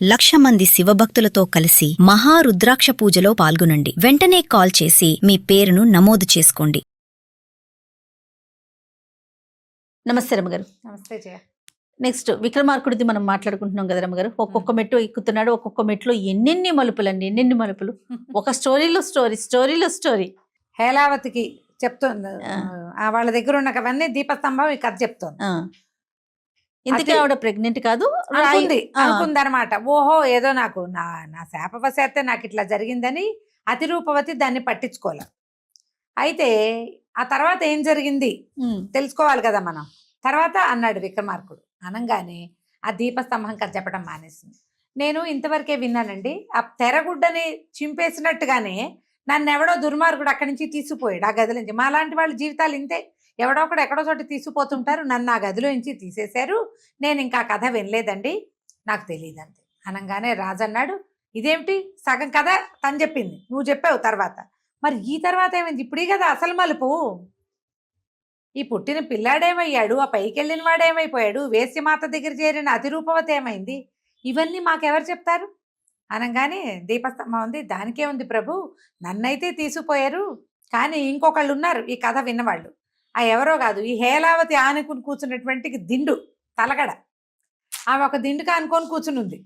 1,00,000 మంది శివభక్తులతో కలిసి మహారుద్రాక్ష పూజలో పాల్గొనండి. వెంటనే కాల్ చేసి మీ పేరును నమోదు చేసుకోండి. నమస్తే రమ్మగారు. నమస్తే జయ. నెక్స్ట్ విక్రమార్కుడిది మనం మాట్లాడుకుంటున్నాం కదా రమ్మగారు. ఒక్కొక్క మెట్టు ఎక్కుతున్నాడు, ఒక్కొక్క మెట్లో ఎన్నెన్ని మలుపులండి, ఎన్నెన్ని మలుపులు. ఒక స్టోరీలో స్టోరీ. హేలావతికి చెప్తుంది వాళ్ళ దగ్గర ఉన్నవన్నీ దీపస్తంభం ఈ కథ చెప్తోంది. ఇంతకీ ఆవిడ ప్రెగ్నెంట్ కాదు అనుకుందనమాట. ఓహో ఏదో నాకు నా శాపవశాత్తు నాకు ఇట్లా జరిగిందని అతిరూపవతి దాన్ని పట్టించుకోలే. అయితే ఆ తర్వాత ఏం జరిగింది తెలుసుకోవాలి కదా మనం. తర్వాత అన్నాడు విక్రమార్కుడు. అనగానే ఆ దీపస్తంభం కథ చెప్పడం మానేసింది. నేను ఇంతవరకే విన్నానండి, ఆ తెరగుడ్డని చింపేసినట్టుగానే నన్ను ఎవడో దుర్మార్గుడు అక్కడి నుంచి తీసుకుపోయాడు ఆ గదిలో నుంచి. మా లాంటి వాళ్ళ జీవితాలు ఇంతే, ఎవడో ఒకడు ఎక్కడో చోట తీసుకుపోతుంటారు. నన్ను ఆ గదిలో నుంచి తీసేశారు. నేను ఇంకా కథ వినలేదండి, నాకు తెలియదు అంతే. అనగానే రాజు అన్నాడు, ఇదేమిటి సగం కథ తను చెప్పింది, నువ్వు చెప్పావు తర్వాత. మరి ఈ తర్వాత ఏమైంది? ఇప్పుడే కదా అసలు మలుపు. ఈ పుట్టిన పిల్లాడేమయ్యాడు, ఆ పైకి వెళ్ళిన వాడేమైపోయాడు, వేశ్యమాత దగ్గర చేరిన అతిరూపవతి ఏమైంది, ఇవన్నీ మాకెవరు చెప్తారు? అనగానే దీపస్తంభం ఉంది. దానికే ఉంది ప్రభు, నన్నైతే తీసుకుపోయారు, కానీ ఇంకొకళ్ళు ఉన్నారు ఈ కథ విన్నవాళ్ళు. ఆ ఎవరో కాదు, ఈ హేలావతి ఆనుకుని కూర్చున్నటువంటి దిండు తలగడ, ఆమె ఒక దిండుకి ఆనుకొని కూర్చుని ఉంది.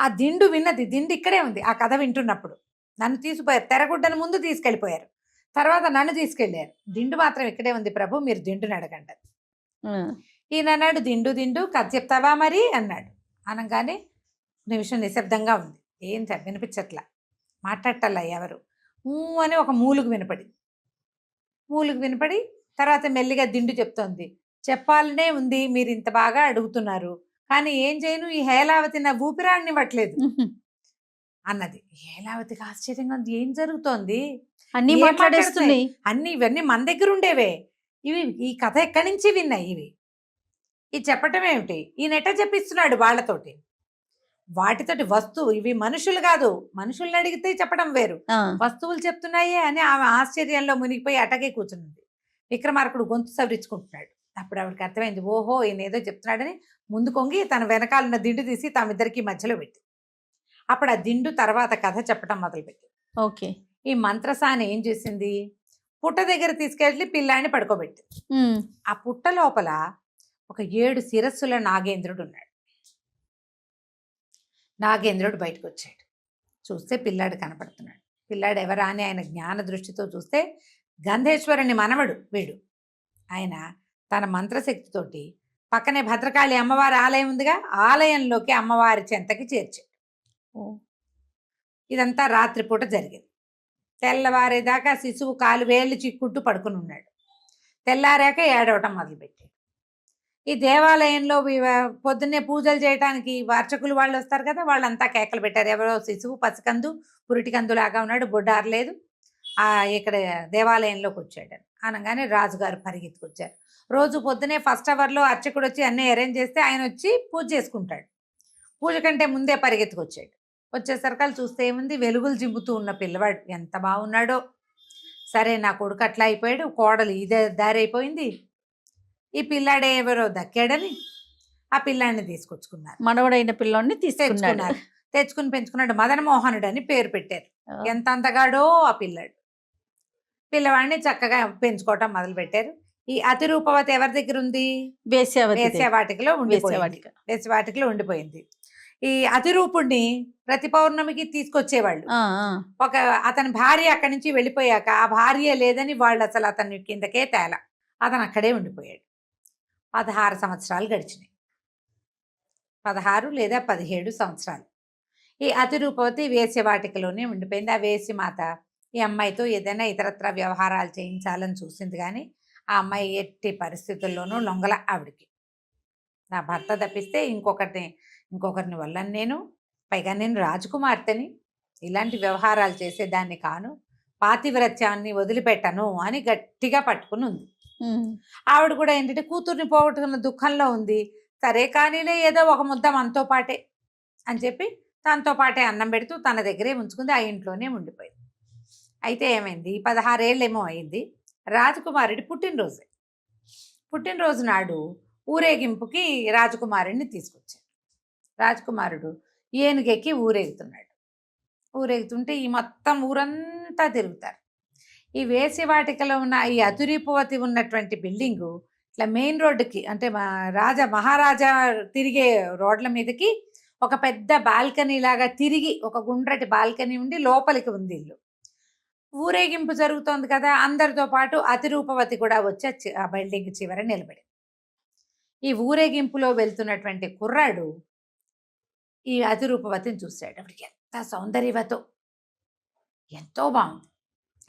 ఆ దిండు విన్నది, దిండు ఇక్కడే ఉంది ఆ కథ వింటున్నప్పుడు. నన్ను తీసుకుపోయారు, తెరగుడ్డను ముందు తీసుకెళ్ళిపోయారు, తర్వాత నన్ను తీసుకెళ్ళారు. దిండు మాత్రం ఇక్కడే ఉంది ప్రభు, మీరు దిండుని అడగండి. ఈయన అన్నాడు, దిండు కథ చెప్తావా మరి అన్నాడు. అనగానే నిమిషం నిశ్శబ్దంగా ఉంది, ఏం వినిపించట్లా, మాట్లాడటల్లా ఎవరు. అని ఒక మూలుగు వినపడి తర్వాత మెల్లిగా దిండు చెప్తోంది, చెప్పాలనే ఉంది, మీరు ఇంత బాగా అడుగుతున్నారు, కానీ ఏం చేయను, ఈ హేలావతి నా ఊపిరాడనివ్వట్లేదు అన్నది. హేలావతికి ఆశ్చర్యంగా ఉంది, ఏం జరుగుతోంది, అన్ని మాట్లాడేస్తున్నాయి, అన్ని ఇవన్నీ మన దగ్గర ఉండేవే, ఇవి ఈ కథ ఎక్కడి నుంచి విన్నాయి, ఇవి చెప్పటం ఏమిటి, ఈయనెట చెప్పిస్తున్నాడు వాళ్ళతోటి, వాటితోటి వస్తువు, ఇవి మనుషులు కాదు, మనుషుల్ని అడిగితే చెప్పడం వేరు, వస్తువులు చెప్తున్నాయే అని ఆమె ఆశ్చర్యంలో మునిగిపోయి అటకే కూర్చుంది. విక్రమార్కుడు గొంతు సవరించుకుంటున్నాడు. అప్పుడు ఆవిడకి అర్థమైంది, ఓహో ఈయన ఏదో చెప్తున్నాడని ముందు కొంగి తన వెనకాలన్న దిండు తీసి తమిద్దరికి మధ్యలో పెట్టి, అప్పుడు ఆ దిండు తర్వాత కథ చెప్పడం మొదలుపెట్టి. ఓకే, ఈ మంత్రసాని ఏం చేసింది, పుట్ట దగ్గర తీసుకెళ్ళి పిల్లాన్ని పడుకోబెట్టి, ఆ పుట్ట లోపల ఒక 7 శిరస్సుల నాగేంద్రుడు ఉన్నాడు. నాగేంద్రుడు బయటకు వచ్చాడు. చూస్తే పిల్లాడు కనపడుతున్నాడు. పిల్లాడు ఎవరా అని ఆయన జ్ఞాన దృష్టితో చూస్తే గంధేశ్వరుని మనవడు వీడు. ఆయన తన మంత్రశక్తితోటి పక్కనే భద్రకాళి అమ్మవారి ఆలయం ఉందిగా, ఆలయంలోకి అమ్మవారి చెంతకి చేర్చాడు. ఇదంతా రాత్రిపూట జరిగింది. తెల్లవారేదాకా శిశువు కాలు వేళ్ళు చిక్కుంటూ పడుకుని ఉన్నాడు. తెల్లారాక ఏడవటం మొదలుపెట్టాడు. ఈ దేవాలయంలో పొద్దున్నే పూజలు చేయడానికి అర్చకులు వాళ్ళు వస్తారు కదా, వాళ్ళంతా కేకలు పెట్టారు, ఎవరో శిశువు పసికందు పురిటికందులాగా ఉన్నాడు, బొడ్డారలేదు, ఇక్కడ దేవాలయంలోకి వచ్చాడు అనగానే రాజుగారు పరిగెత్తుకొచ్చారు. రోజు పొద్దునే ఫస్ట్ అవర్లో అర్చకుడు వచ్చి అన్నీ అరేంజ్ చేస్తే ఆయన వచ్చి పూజ చేసుకుంటాడు. పూజ కంటే ముందే పరిగెత్తుకొచ్చాడు. వచ్చేసరికలు చూస్తే ఏముంది, వెలుగులు జింపుతూ ఉన్న పిల్లవాడు ఎంత బాగున్నాడో. సరే నా కొడుకు అట్లా అయిపోయాడు, కోడలు ఇదే దారి అయిపోయింది, ఈ పిల్లాడే ఎవరో దక్కాడని ఆ పిల్లాడిని తీసుకొచ్చుకున్నారు. మనవడైన పిల్లాడిని తెచ్చుకుని పెంచుకున్నాడు. మదనమోహనుడు అని పేరు పెట్టారు. ఎంత అంతగాడో ఆ పిల్లవాడిని చక్కగా పెంచుకోవటం మొదలు పెట్టారు. ఈ అతిరూపవతి ఎవరి దగ్గర ఉంది, వేశ్యావాటికలో ఉండిపోయింది. ఈ అతిరూపుడిని ప్రతి పౌర్ణమికి తీసుకొచ్చేవాళ్ళు. అతని భార్య అక్కడి నుంచి వెళ్ళిపోయాక ఆ భార్య లేదని వాళ్ళు అసలు అతని కిందకే తేల, అతను అక్కడే ఉండిపోయాడు. 16 సంవత్సరాలు గడిచినాయి. 16 లేదా 17 సంవత్సరాలు ఈ అతిరూపవతి వేశ్యవాటికలోనే ఉండిపోయింది. ఆ వేశ్యమాత ఈ అమ్మాయితో ఏదైనా ఇతరత్ర వ్యవహారాలు చేయించాలని చూసింది, కానీ ఆ అమ్మాయి ఎట్టి పరిస్థితుల్లోనూ లొంగల. ఆవిడికి నా భర్త తప్పిస్తే ఇంకొకరిని వల్ల పైగా నేను రాజకుమార్తెని, ఇలాంటి వ్యవహారాలు చేసేదాన్ని కాను, పాతివ్రత్యాన్ని వదిలిపెట్టను అని గట్టిగా పట్టుకుని ఉంది. ఆవిడ కూడా ఏంటంటే కూతుర్ని పోగొట్టుకున్న దుఃఖంలో ఉంది. సరే కానీలే, ఏదో ఒక ముద్ద మనతో పాటే అని చెప్పి తనతో పాటే అన్నం పెడుతూ తన దగ్గరే ఉంచుకుంది. ఆ ఇంట్లోనే ఉండిపోయింది. అయితే ఏమైంది, 16 ఏళ్ళేమో అయింది. రాజకుమారుడి పుట్టినరోజు నాడు ఊరేగింపుకి రాజకుమారుడిని తీసుకొచ్చారు. రాజకుమారుడు ఏనుగెక్కి ఊరేగుతుంటే ఈ మొత్తం ఊరంతా తిరుగుతారు. ఈ వేశ్యవాటికలో ఉన్న ఈ అతురీపవతి ఉన్నటువంటి బిల్డింగు ఇట్లా మెయిన్ రోడ్డుకి, అంటే మహారాజా తిరిగే రోడ్ల మీదకి ఒక పెద్ద బాల్కనీ లాగా తిరిగి, ఒక గుండ్రటి బాల్కనీ ఉండి లోపలికి ఉంది ఇల్లు. ఊరేగింపు జరుగుతోంది కదా, అందరితో పాటు అతిరూపవతి కూడా వచ్చి ఆ బిల్డింగ్ చివర నిలబడి. ఈ ఊరేగింపులో వెళ్తున్నటువంటి కుర్రాడు ఈ అతిరూపవతిని చూశాడు. అప్పటికి ఎంత సౌందర్యవతో, ఎంతో బాగుంది.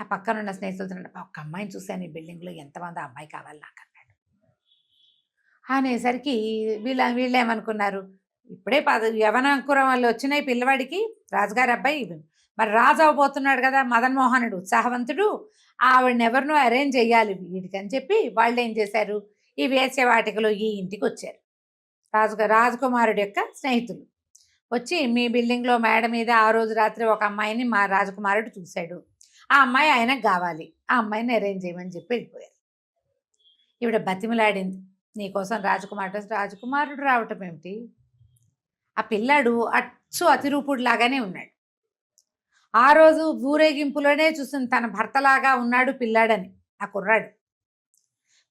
ఆ పక్కనున్న స్నేహితులతో, ఒక అమ్మాయిని చూశాను ఈ బిల్డింగ్లో, ఎంతమంది అమ్మాయి కావాలి నాకు అన్నాడు. అనేసరికి వీళ్ళేమనుకున్నారు, ఇప్పుడే యవనాంకురం వాళ్ళు వచ్చినాయి పిల్లవాడికి, రాజుగారి అబ్బాయి మరి రాజు అవ్వబోతున్నాడు కదా, మదన్మోహనుడు ఉత్సాహవంతుడు, ఆవిడని ఎవరినో అరేంజ్ చెయ్యాలి వీడికి అని చెప్పి వాళ్ళు ఏం చేశారు, ఈ వేశ్యవాటికలో ఈ ఇంటికి వచ్చారు. రాజకుమారుడు యొక్క స్నేహితులు వచ్చి, మీ బిల్డింగ్లో మేడ మీద ఆ రోజు రాత్రి ఒక అమ్మాయిని మా రాజకుమారుడు చూశాడు, ఆ అమ్మాయి ఆయనకు కావాలి, ఆ అమ్మాయిని అరేంజ్ చేయమని చెప్పి వెళ్ళిపోయారు. ఈవిడ బతిమలాడింది, నీకోసం రాజకుమారుడు రావటం ఏమిటి, ఆ పిల్లాడు అచ్చు అతిరూపుడు లాగానే ఉన్నాడు. ఆ రోజు ఊరేగింపులోనే చూసింది తన భర్తలాగా ఉన్నాడు పిల్లాడని ఆ కుర్రాడు.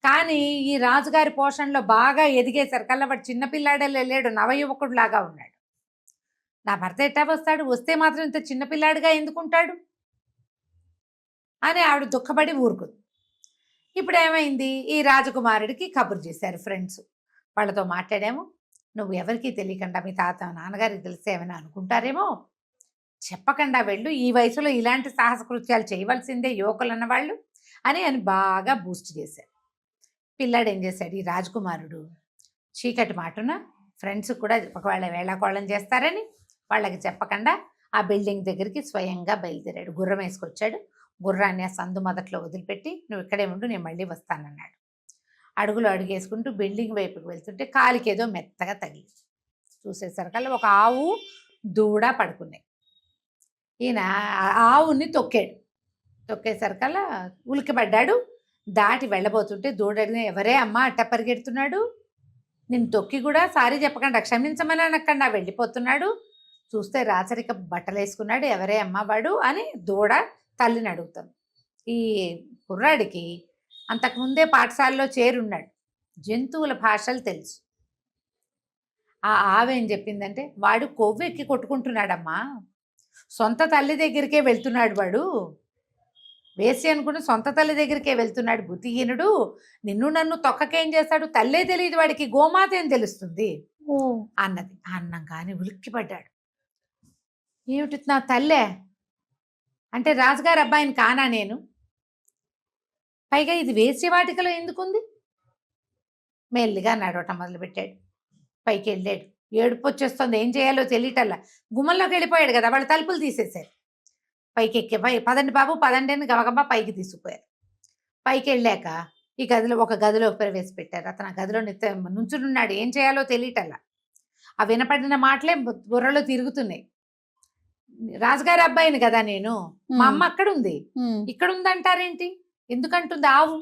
కానీ ఈ రాజుగారి పోషణలో బాగా ఎదిగేసరికల్లా వాడు చిన్నపిల్లాడే లేడు, నవయువకుడు లాగా ఉన్నాడు. నా భర్త ఎట్టా వస్తాడు, వస్తే మాత్రం ఇంత చిన్నపిల్లాడిగా ఎందుకుంటాడు అని ఆవిడ దుఃఖపడి ఊరుకుంది. ఇప్పుడు ఏమైంది, ఈ రాజకుమారుడికి కబురు చేశారు ఫ్రెండ్స్, వాళ్ళతో మాట్లాడాము, నువ్వు ఎవరికీ తెలియకుండా మీ నాన్నగారికి తెలిస్తే ఏమైనా అనుకుంటారేమో, చెప్పకుండా వెళ్ళు, ఈ వయసులో ఇలాంటి సాహస కృత్యాలు చేయవలసిందే యువకులు అన్నవాళ్ళు అని బాగా బూస్ట్ చేశారు. పిల్లాడు ఏం చేశాడు, ఈ రాజకుమారుడు చీకటి మాటున ఫ్రెండ్స్ కూడా ఒకవేళ వేళాకోళం చేస్తారని వాళ్ళకి చెప్పకుండా ఆ బిల్డింగ్ దగ్గరికి స్వయంగా బయలుదేరాడు. గుర్రం వేసుకొచ్చాడు, గుర్రాన్ని ఆ సందు మొదట్లో వదిలిపెట్టి, నువ్వు ఇక్కడే ఉండు, నేను మళ్ళీ వస్తానన్నాడు. అడుగులు అడుగేసుకుంటూ బిల్డింగ్ వైపుకి వెళ్తుంటే కాలికి ఏదో మెత్తగా తగిలి చూసేసరికల్లా ఒక ఆవు దూడ పడుకున్నాయి. ఈయన ఆవుని తొక్కేసరికల్లా ఉలికిపడ్డాడు. దాటి వెళ్ళబోతుంటే దూడని, ఎవరే అమ్మ అట్ట పరిగెడుతున్నాడు, నేను తొక్కి కూడా సారీ చెప్పకుండా క్షమించమని అనకుండా వెళ్ళిపోతున్నాడు, చూస్తే రాచరిక బట్టలు వేసుకున్నాడు, ఎవరే అమ్మ వాడు అని దూడ తల్లిని అడుగుతాను. ఈ కుర్రాడికి అంతకుముందే పాఠశాలలో చేరున్నాడు, జంతువుల భాషలు తెలుసు. ఆ ఆవేం చెప్పిందంటే, వాడు కొవ్వెక్కి కొట్టుకుంటున్నాడమ్మా, సొంత తల్లి దగ్గరికే వెళ్తున్నాడు, వాడు వేసి అనుకుని సొంత తల్లి దగ్గరికే వెళ్తున్నాడు, బుద్ధిహీనుడు, నిన్ను నన్ను తొక్కకేం చేస్తాడు, తల్లే తెలియదు వాడికి, గోమాత ఏం తెలుస్తుంది అన్నది. అన్నం కానీ ఉలిక్కిపడ్డాడు, ఏమిటి నా తల్లే అంటే రాజుగారి అబ్బాయిని కానా నేను, పైగా ఇది వేశ్యవాటికలో ఎందుకుంది. మెల్లిగా నడవటం మొదలుపెట్టాడు, పైకి వెళ్ళాడు, ఏడుపు వచ్చేస్తుంది, ఏం చేయాలో తెలియటల్లా. గుమ్మంలోకి వెళ్ళిపోయాడు కదా, వాళ్ళు తలుపులు తీసేశారు. పైకి ఎక్కే పదండి బాబు పదండి అని గబగబా పైకి తీసుకుపోయారు. పైకి వెళ్ళాక ఈ గదిలో ఒక గదిలో ప్రవేశపెట్టారు. అతను ఆ గదిలో నుంచునున్నాడు, ఏం చేయాలో తెలియటల్లా. ఆ వినపడిన మాటలే బుర్రలో తిరుగుతున్నాయి. రాజుగారి అబ్బాయిని కదా నేను, మా అమ్మ అక్కడ ఉంది, ఇక్కడ ఉందంటారేంటి, ఎందుకంటుంది ఆవు,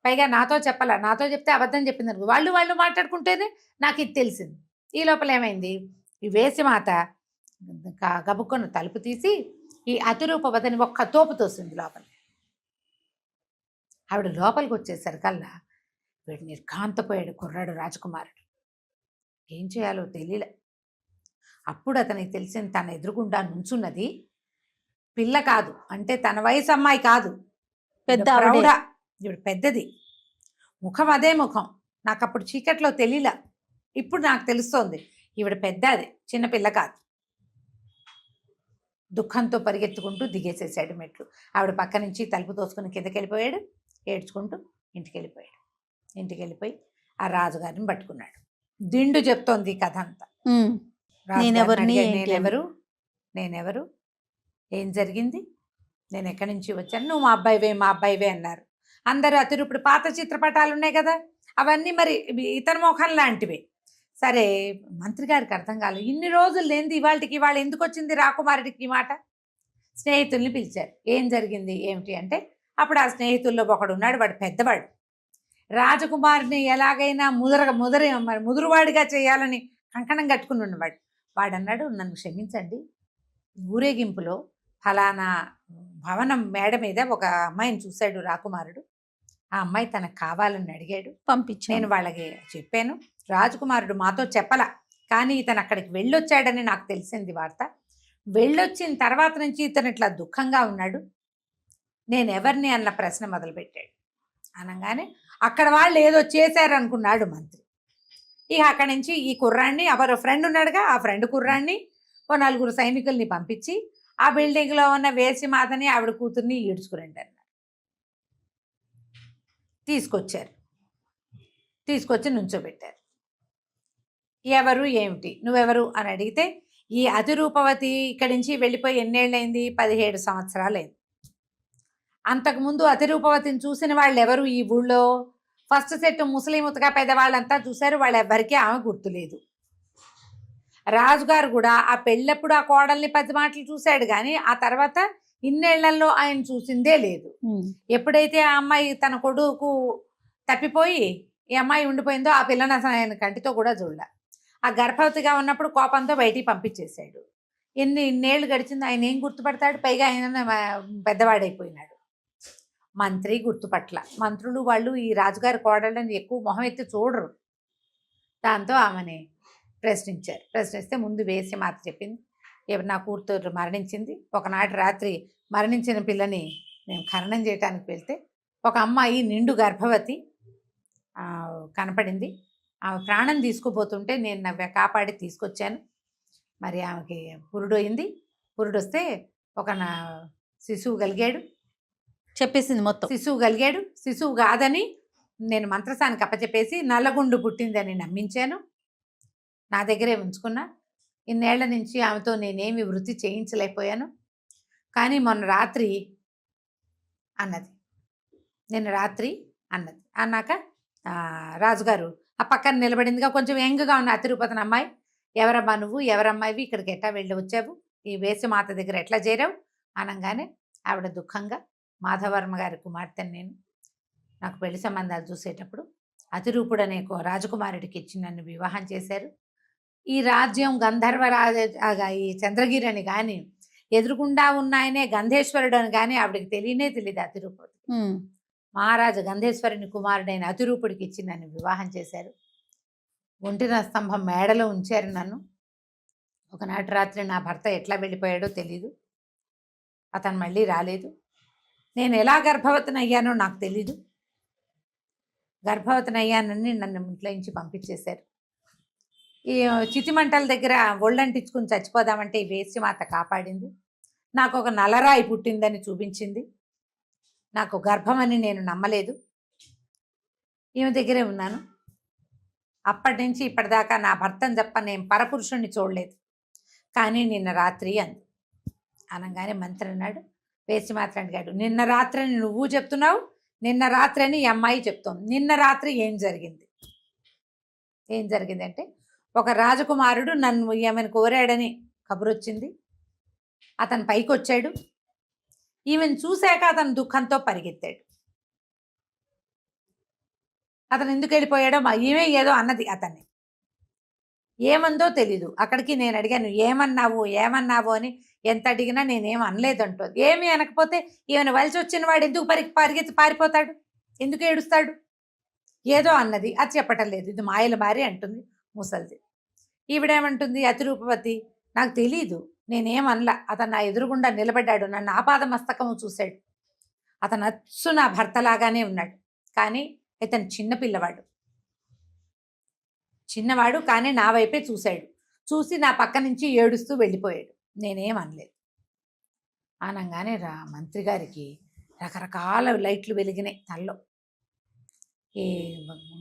పైగా నాతో చెప్పాలా, నాతో చెప్తే అబద్ధం చెప్పింది అనుకో, వాళ్ళు మాట్లాడుకుంటేనే నాకు ఇది తెలిసింది. ఈ లోపల ఏమైంది, ఈ వేసిమాత గబుక్కున్న తలుపు తీసి ఈ అతిరూపవతిని ఒక్క తోపు తోసింది లోపల. ఆవిడ లోపలికి వచ్చేసరికల్లా వీడు నిర్ఘాంతపోయాడు కుర్రాడు రాజకుమారుడు, ఏం చేయాలో తెలియలే. అప్పుడు అతనికి తెలిసింది, తన ఎదురుగుండా నుంచున్నది పిల్ల కాదు, అంటే తన వయసు అమ్మాయి కాదు, పెద్ద ఆవిడ. ఈవిడ పెద్దది, ముఖం అదే ముఖం, నాకు అప్పుడు చీకట్లో తెలియలే, ఇప్పుడు నాకు తెలుస్తోంది ఈవిడ పెద్దది, చిన్నపిల్ల కాదు. దుఃఖంతో పరిగెత్తుకుంటూ దిగేసేసాడు మెట్లు. ఆవిడ పక్క నుంచి తలుపు తోసుకుని కిందకి వెళ్ళిపోయాడు, ఏడ్చుకుంటూ ఇంటికి వెళ్ళిపోయి ఆ రాజుగారిని పట్టుకున్నాడు. దిండు చెప్తోంది ఈ కథ అంతా. నేనెవరు, ఏం జరిగింది, నేను ఎక్కడి నుంచి వచ్చాను, నువ్వు మా అబ్బాయివే అన్నారు అందరూ. అతను ఇప్పుడు పాత చిత్రపటాలు ఉన్నాయి కదా, అవన్నీ మరి ఇతని మోఖం లాంటివే. సరే, మంత్రి గారికి అర్థం కాలేదు, ఇన్ని రోజులు లేనిది ఇవాళ ఎందుకు వచ్చింది రాకుమారుడికి ఈ మాట. స్నేహితుల్ని పిలిచారు, ఏం జరిగింది ఏమిటి అంటే, అప్పుడు ఆ స్నేహితుల్లో ఒకడు ఉన్నాడు, వాడు పెద్దవాడు, రాజకుమారుని ఎలాగైనా ముదురువాడిగా చేయాలని కంకణం కట్టుకుని ఉన్నవాడు. వాడన్నాడు, నన్ను క్షమించండి, ఊరేగింపులో ఫలానా భవనం మేడ మీద ఒక అమ్మాయిని చూశాడు రాకుమారుడు, ఆ అమ్మాయి తనకు కావాలని అడిగాడు, పంపించాను. నేను వాళ్ళకి చెప్పాను, రాజకుమారుడు మాతో చెప్పలా, కానీ ఇతను అక్కడికి వెళ్ళొచ్చాడని నాకు తెలిసింది వార్త. వెళ్ళొచ్చిన తర్వాత నుంచి ఇతను ఇట్లా దుఃఖంగా ఉన్నాడు, నేను ఎవరిని అన్న ప్రశ్న మొదలుపెట్టాడు. అనగానే అక్కడ వాళ్ళు ఏదో చేశారనుకున్నాడు మంత్రి. ఇక అక్కడి నుంచి ఈ కుర్రాన్ని, ఎవరో ఫ్రెండ్ ఉన్నాడుగా, ఆ ఫ్రెండ్ కుర్రాన్ని ఓ 4 సైనికుల్ని పంపించి ఆ బిల్డింగ్లో ఉన్న వేసిమాతని ఆవిడ కూతుర్ని ఈడ్చుకురండి అన్నారు. తీసుకొచ్చారు, తీసుకొచ్చి నుంచోబెట్టారు. ఎవరు ఏమిటి, నువ్వెవరు అని అడిగితే, ఈ అతిరూపవతి ఇక్కడి నుంచి వెళ్ళిపోయి ఎన్నేళ్ళైంది, 17 సంవత్సరాలైంది. అంతకుముందు అతిరూపవతిని చూసిన వాళ్ళు ఎవరు ఈ ఊళ్ళో? ఫస్ట్ సెట్ ముసలి ముతగా పెద్దవాళ్ళంతా చూశారు, వాళ్ళు ఎవ్వరికీ ఆమె గుర్తులేదు. రాజుగారు కూడా ఆ పెళ్ళప్పుడు ఆ కోడల్ని 10 మాటలు చూశాడు, కానీ ఆ తర్వాత ఇన్నేళ్లలో ఆయన చూసిందే లేదు. ఎప్పుడైతే ఆ అమ్మాయి తన కొడుకు తప్పిపోయి ఈ అమ్మాయి ఉండిపోయిందో ఆ పిల్లని అసలు ఆయన కంటితో కూడా చూడలే. ఆ గర్భవతిగా ఉన్నప్పుడు కోపంతో బయటికి పంపించేశాడు. ఇన్నేళ్ళు గడిచింది, ఆయన ఏం గుర్తుపడతాడు? పైగా ఆయన పెద్దవాడైపోయినాడు. మంత్రి గుర్తుపట్ల. మంత్రులు వాళ్ళు ఈ రాజుగారి కోడళ్ళని ఎక్కువ మొహం ఎత్తి చూడరు. దాంతో ఆమెని ప్రశ్నించారు. ప్రశ్నిస్తే ముందు వేసి మాట చెప్పింది, నా కూతురు మరణించింది, ఒకనాటి రాత్రి మరణించిన పిల్లని మేము ఖననం చేయడానికి వెళ్తే ఒక అమ్మాయి నిండు గర్భవతి కనపడింది, ఆమె ప్రాణం తీసుకుపోతుంటే నేను కాపాడి తీసుకొచ్చాను. మరి ఆమెకి పురుడయింది, పురుడొస్తే ఒక శిశువు కలిగాడు, చెప్పేసింది మొత్తం. శిశువు కలిగాడు, శిశువు కాదని నేను మంత్రసానికి అప్పచెప్పేసి నల్లగుండు పుట్టిందని నమ్మించాను, నా దగ్గరే ఉంచుకున్నా. ఇన్నేళ్ల నుంచి ఆమెతో నేనేమి వృత్తి చేయించలేకపోయాను, కానీ మొన్న రాత్రి అన్నది, నిన్న రాత్రి అన్నది. అన్నాక రాజుగారు ఆ పక్కన నిలబడిందిగా కొంచెం యంగ్గా ఉన్న అతిరూపతన అమ్మాయి, ఎవరమ్మా నువ్వు, ఎవరమ్మాయివి, ఇక్కడికి ఎట్లా వెళ్ళి వచ్చావు, ఈ వేసి మాత దగ్గర ఎట్లా చేరావు అనగానే ఆవిడ దుఃఖంగా, మాధవర్మ గారి కుమార్తెను నేను, నాకు పెళ్లి సంబంధాలు చూసేటప్పుడు అతిరూపుడు అనే రాజకుమారుడికి ఇచ్చి నన్ను వివాహం చేశారు. ఈ రాజ్యం గంధర్వ ఈ చంద్రగిరి అని కానీ ఎదురుకుండా ఉన్నాయనే గంధేశ్వరుడు అని కానీ ఆవిడకి తెలియనే తెలియదు. అతిరూపుడు మహారాజు గంధేశ్వరుని కుమారుడైన అతిరూపుడికి ఇచ్చి నన్ను వివాహం చేశారు. ఒంటిన స్తంభం మేడలో ఉంచారు నన్ను. ఒకనాటి రాత్రి నా భర్త ఎట్లా వెళ్ళిపోయాడో తెలీదు, అతను మళ్ళీ రాలేదు. నేను ఎలా గర్భవతిని అయ్యానో నాకు తెలీదు. గర్భవతిని అయ్యానని నన్ను ఇంట్లో నుంచి పంపించేశారు. ఈ చితిమంటల దగ్గర ఒళ్ళంటించుకుని చచ్చిపోదామంటే ఈ వేసి మాత కాపాడింది. నాకు ఒక నలరాయి పుట్టిందని చూపించింది. నాకు గర్భమని నేను నమ్మలేదు, ఈమె దగ్గరే ఉన్నాను. అప్పటి నుంచి ఇప్పటిదాకా నా భర్తను తప్ప నేను పరపురుషుణ్ణి చూడలేదు, కానీ నిన్న రాత్రి అంది. అనగానే మంత్రి అన్నాడు, వేసి మాత్రం అడిగాడు, నిన్న రాత్రి అని నువ్వు చెప్తున్నావు, నిన్న రాత్రి అని ఈ అమ్మాయి చెప్తాం. నిన్న రాత్రి ఏం జరిగింది? ఏం జరిగిందంటే, ఒక రాజకుమారుడు నన్ను ఈమెను కోరాడని కబురు వచ్చింది. అతను పైకి వచ్చాడు, ఈమెను చూశాక అతను దుఃఖంతో పరిగెత్తాడు. అతను ఎందుకు వెళ్ళిపోయాడో ఈమె ఏదో అన్నది అతన్ని, ఏమందో తెలీదు. అక్కడికి నేను అడిగాను, ఏమన్నావు ఏమన్నావు అని. ఎంత అడిగినా నేనేం అనలేదంటోంది. ఏమీ అనకపోతే ఈమెను వలసి వచ్చిన వాడు ఎందుకు పరిగెత్తి పారిపోతాడు, ఎందుకు ఏడుస్తాడు? ఏదో అన్నది, అది చెప్పటం లేదు. ఇది మాయల మారి అంటుంది ముసలిది. ఈవిడేమంటుంది, అతిరూపవతి, నాకు తెలీదు, నేనేమనలా. అతను నా ఎదురుగుండా నిలబడ్డాడు, నన్ను ఆపాదమస్తకము చూశాడు. అతను అచ్చు నా భర్తలాగానే ఉన్నాడు, కానీ ఇతను చిన్నపిల్లవాడు, చిన్నవాడు, కానీ నా వైపే చూశాడు. చూసి నా పక్క నుంచి ఏడుస్తూ వెళ్ళిపోయాడు. నేనేమనలేదు. అనగానే మంత్రి గారికి రకరకాల లైట్లు వెలిగినాయి తల్లో. ఈ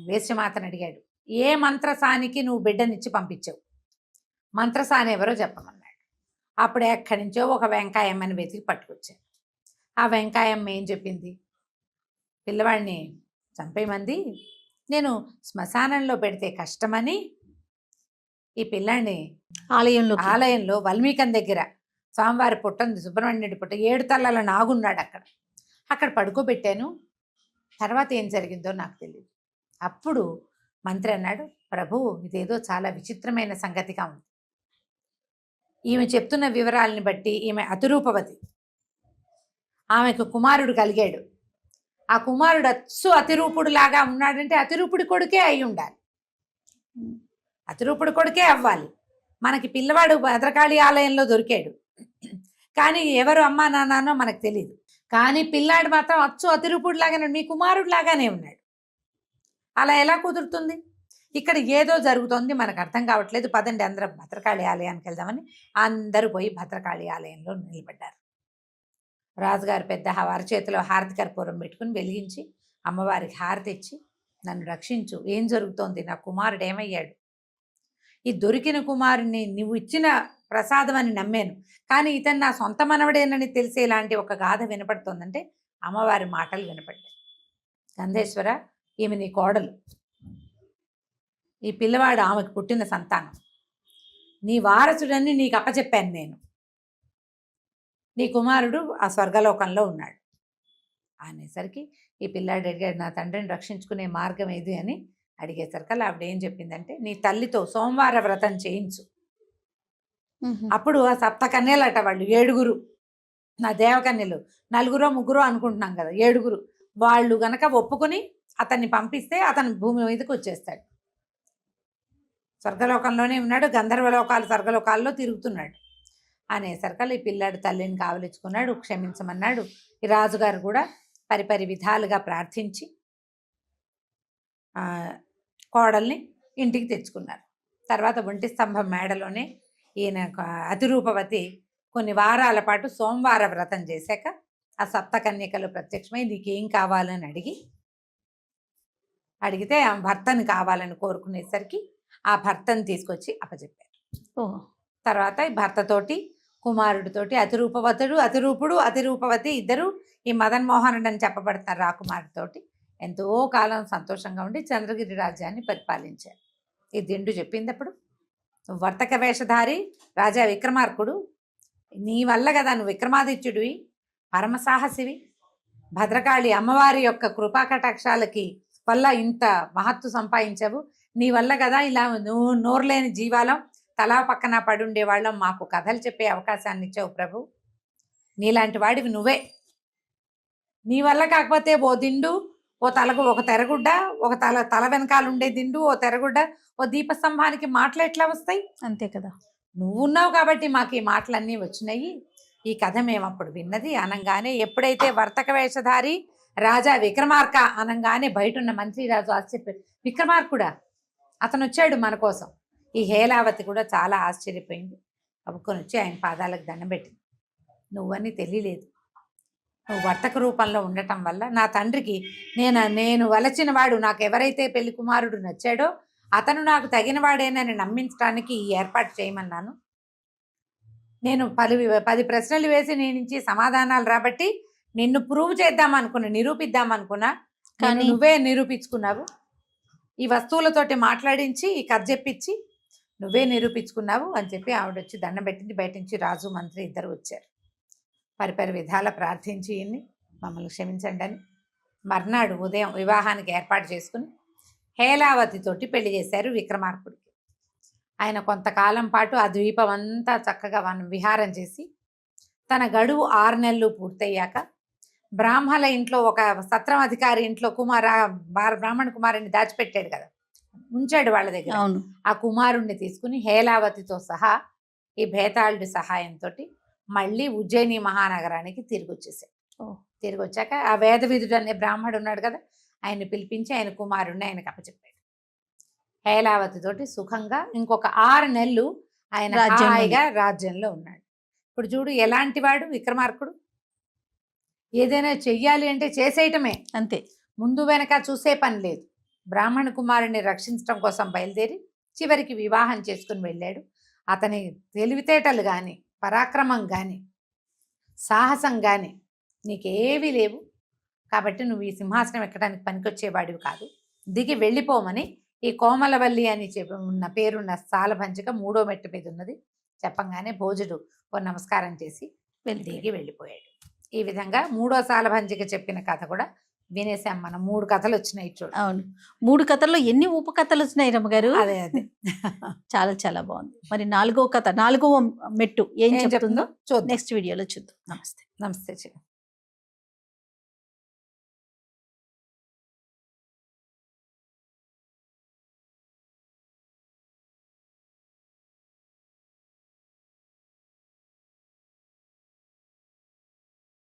వేశ్యమాతను అడిగాడు, ఏ మంత్రసానికి నువ్వు బిడ్డనిచ్చి పంపించావు? మంత్రసాని ఎవరో చెప్పమన్నాడు. అప్పుడు ఎక్కడి నుంచో ఒక వెంకాయమ్మని వెతికి పట్టుకొచ్చాను. ఆ వెంకాయమ్మ ఏం చెప్పింది, పిల్లవాడిని చంపేమంది, నేను పెడితే కష్టమని ఈ పిల్లాన్ని ఆలయంలో వల్మీకం దగ్గర స్వామివారి పుట్టుంది, సుబ్రహ్మణ్యుడి పుట్ట, 7 తలల నాగున్నాడు, అక్కడ పడుకోబెట్టాను. తర్వాత ఏం జరిగిందో నాకు తెలియదు. అప్పుడు మంత్రి అన్నాడు, ప్రభు, ఇదేదో చాలా విచిత్రమైన సంగతిగా ఉంది. ఈమె చెప్తున్న వివరాలని బట్టి ఈమె అతిరూపవతి. ఆమెకు కుమారుడు కలిగాడు. ఆ కుమారుడు అతిరూపుడు లాగా ఉన్నాడంటే అతిరూపుడి కొడుకే అయి ఉండాలి, అతిరూపుడి కొడుకే అవ్వాలి. మనకి పిల్లవాడు భద్రకాళి ఆలయంలో దొరికాడు, కానీ ఎవరు అమ్మా నాన్నో మనకు తెలియదు. కానీ పిల్లాడు మాత్రం అతిరూపుడు లాగానే, మీ కుమారుడు లాగానే ఉన్నాడు. అలా ఎలా కుదురుతుంది? ఇక్కడ ఏదో జరుగుతోంది, మనకు అర్థం కావట్లేదు. పదండి అందరం భద్రకాళి ఆలయానికి వెళ్దామని అందరూ పోయి భద్రకాళి ఆలయంలో నిలబడ్డారు. రాజుగారు పెద్ద వారి చేతిలో హారతి కర్పూరం పెట్టుకుని వెలిగించి అమ్మవారికి హారతి ఇచ్చి, నన్ను రక్షించు, ఏం జరుగుతోంది, నా కుమారుడు ఏమయ్యాడు? ఈ దొరికిన కుమారుని నువ్వు ఇచ్చిన ప్రసాదం అని నమ్మాను, కానీ ఇతను నా సొంత మనవడేనని తెలిసేలాంటి ఒక గాథ వినపడుతోందంటే అమ్మవారి మాటలు వినపడ్డాయి. గంధేశ్వర, ఈమె నీ కోడలు, ఈ పిల్లవాడు ఆమెకు పుట్టిన సంతానం, నీ వారసుడని నీకు అప్పచెప్పాను నేను. నీ కుమారుడు ఆ స్వర్గలోకంలో ఉన్నాడు అనేసరికి ఈ పిల్లాడు అడిగాడు, నా తండ్రిని రక్షించుకునే మార్గం ఏది అని అడిగేసరికి ఆవిడ ఏం చెప్పిందంటే, నీ తల్లితో సోమవార వ్రతం చేయించు. అప్పుడు ఆ 7 కన్యలట, వాళ్ళు 7 నా దేవకన్యలు, 4 3 అనుకుంటున్నాం కదా, 7 వాళ్ళు గనక ఒప్పుకొని అతన్ని పంపిస్తే అతను భూమి మీదకి వచ్చేస్తాడు. స్వర్గలోకంలోనే ఉన్నాడు, గంధర్వలోకాలు స్వర్గలోకాల్లో తిరుగుతున్నాడు అనేసరికల్ ఈ పిల్లాడు తల్లిని కావలించుకున్నాడు, క్షమించమన్నాడు. ఈ రాజుగారు కూడా పరిపరి విధాలుగా ప్రార్థించి కోడల్ని ఇంటికి తెచ్చుకున్నారు. తర్వాత ఒంటి స్తంభం మేడలోనే ఈయన అతిరూపవతి కొన్ని వారాల పాటు సోమవార వ్రతం చేశాక ఆ 7 కన్యకలు ప్రత్యక్షమై నీకేం కావాలని అడిగితే ఆ భర్తని కావాలని కోరుకునేసరికి ఆ భర్తని తీసుకొచ్చి అప్పచెప్పారు. తర్వాత ఈ భర్తతోటి కుమారుడితోటి అతిరూపుడు అతిరూపవతి ఇద్దరు ఈ మదన్మోహనుడు అని చెప్పబడతారు రాకుమారుడితోటి ఎంతో కాలం సంతోషంగా ఉండి చంద్రగిరి రాజ్యాన్ని పరిపాలించారు. ఈ దిండు చెప్పింది అప్పుడు, వర్తక వేషధారి రాజా విక్రమార్కుడు, నీ వల్ల కదా, నువ్వు విక్రమాదిత్యుడివి, పరమసాహసివి, భద్రకాళి అమ్మవారి యొక్క కృపాకటాక్షాలకి వల్ల ఇంత మహత్తు సంపాదించావు, నీ వల్ల కదా ఇలా నోరులేని జీవాలం తలా పక్కన పడుండేవాళ్ళం మాకు కథలు చెప్పే అవకాశాన్ని ఇచ్చావు ప్రభు. నీలాంటి వాడివి నువ్వే. నీ వల్ల కాకపోతే ఓ దిండు, ఓ తలకు ఒక తెరగుడ్డ, ఒక తల వెనకాల ఉండే దిండు, ఓ తెరగుడ్డ, ఓ దీపస్తంభానికి మాటలు ఎట్లా వస్తాయి? అంతే కదా, నువ్వు ఉన్నావు కాబట్టి మాకు ఈ మాటలన్నీ వచ్చినాయి. ఈ కథ మేము అప్పుడు విన్నది అనగానే, ఎప్పుడైతే వర్తక వేషధారి రాజా విక్రమార్క అనగానే బయట ఉన్న మంత్రిరాజు ఆశ్చర్యపోయాడు. విక్రమార్కుడా, అతను వచ్చాడు మన కోసం. ఈ హేలావతి కూడా చాలా ఆశ్చర్యపోయింది. అప్పుకొని వచ్చి ఆయన పాదాలకు దండం పెట్టింది. నువ్వని తెలియలేదు, నువ్వు వర్తక రూపంలో ఉండటం వల్ల నా తండ్రికి నేను వలచిన వాడు, నాకు ఎవరైతే పెళ్లి కుమారుడు నచ్చాడో అతను నాకు తగిన వాడేనని నమ్మించడానికి ఈ ఏర్పాటు చేయమన్నాను. నేను 10 ప్రశ్నలు వేసి నీ నుంచి సమాధానాలు రాబట్టి నిన్ను ప్రూవ్ చేద్దామనుకున్నా, నిరూపిద్దామనుకున్నా, కానీ నువ్వే నిరూపించుకున్నావు. ఈ వస్తువులతోటి మాట్లాడించి ఈ కథ చెప్పించి నువ్వే నిరూపించుకున్నావు అని చెప్పి ఆవిడ వచ్చి దండం పెట్టింది. బయట నుంచి రాజు మంత్రి ఇద్దరు వచ్చారు. పరిపరి విధాల ప్రార్థించి ఇన్ని మమ్మల్ని క్షమించండి అని మర్నాడు ఉదయం వివాహానికి ఏర్పాటు చేసుకుని హేలావతితోటి పెళ్లి చేశారు విక్రమార్కుడికి. ఆయన కొంతకాలం పాటు ఆ ద్వీపం అంతా చక్కగా విహారం చేసి తన గడువు 6 నెలలు పూర్తయ్యాక బ్రాహ్మణ ఇంట్లో, ఒక సత్రం అధికారి ఇంట్లో బ్రాహ్మణ కుమారుడిని దాచిపెట్టాడు కదా, ఉంచాడు వాళ్ళ దగ్గర. ఆ కుమారుణ్ణి తీసుకుని హేలావతితో సహా ఈ భేతాళుడి సహాయంతో మళ్ళీ ఉజ్జయిని మహానగరానికి తిరిగి వచ్చేసాడు. తిరిగి వచ్చాక ఆ వేదవిధుడు అనే బ్రాహ్మడు ఉన్నాడు కదా, ఆయన్ని పిలిపించి ఆయన కుమారుణ్ణి ఆయనకు అప్పచెప్పాడు. హేలావతితోటి సుఖంగా ఇంకొక 6 నెలలు ఆయన హాయిగా రాజ్యంలో ఉన్నాడు. ఇప్పుడు చూడు ఎలాంటి వాడు విక్రమార్కుడు. ఏదైనా చెయ్యాలి అంటే చేసేయటమే, అంతే, ముందు వెనక చూసే పని లేదు. బ్రాహ్మణ కుమారుడిని రక్షించడం కోసం బయలుదేరి చివరికి వివాహం చేసుకుని వెళ్ళాడు. అతని తెలివితేటలు కానీ, పరాక్రమం కానీ, సాహసం కానీ నీకేవీ లేవు, కాబట్టి నువ్వు ఈ సింహాసనం ఎక్కడానికి పనికొచ్చేవాడివి కాదు, దిగి వెళ్ళిపోమని ఈ కోమలవల్లి అని చెప్పి ఉన్న పేరున్న సాలభంజిక 3వ మెట్టు మీద ఉన్నది చెప్పంగానే భోజుడు ఓ నమస్కారం చేసి దిగి వెళ్ళిపోయాడు. ఈ విధంగా 3వ సాలభంజిక చెప్పిన కథ కూడా వినేసాం మనం 3 కథలు వచ్చినాయి చూడు. అవును, 3 కథల్లో ఎన్ని ఉపకథలు వచ్చినాయి రమ్మగారు. అదే అదే చాలా చాలా బాగుంది. మరి 4వ కథ, 4వ మెట్టు ఏం చెప్తుందో చూద్దాం. నెక్స్ట్ వీడియోలో చూద్దాం. నమస్తే. నమస్తే.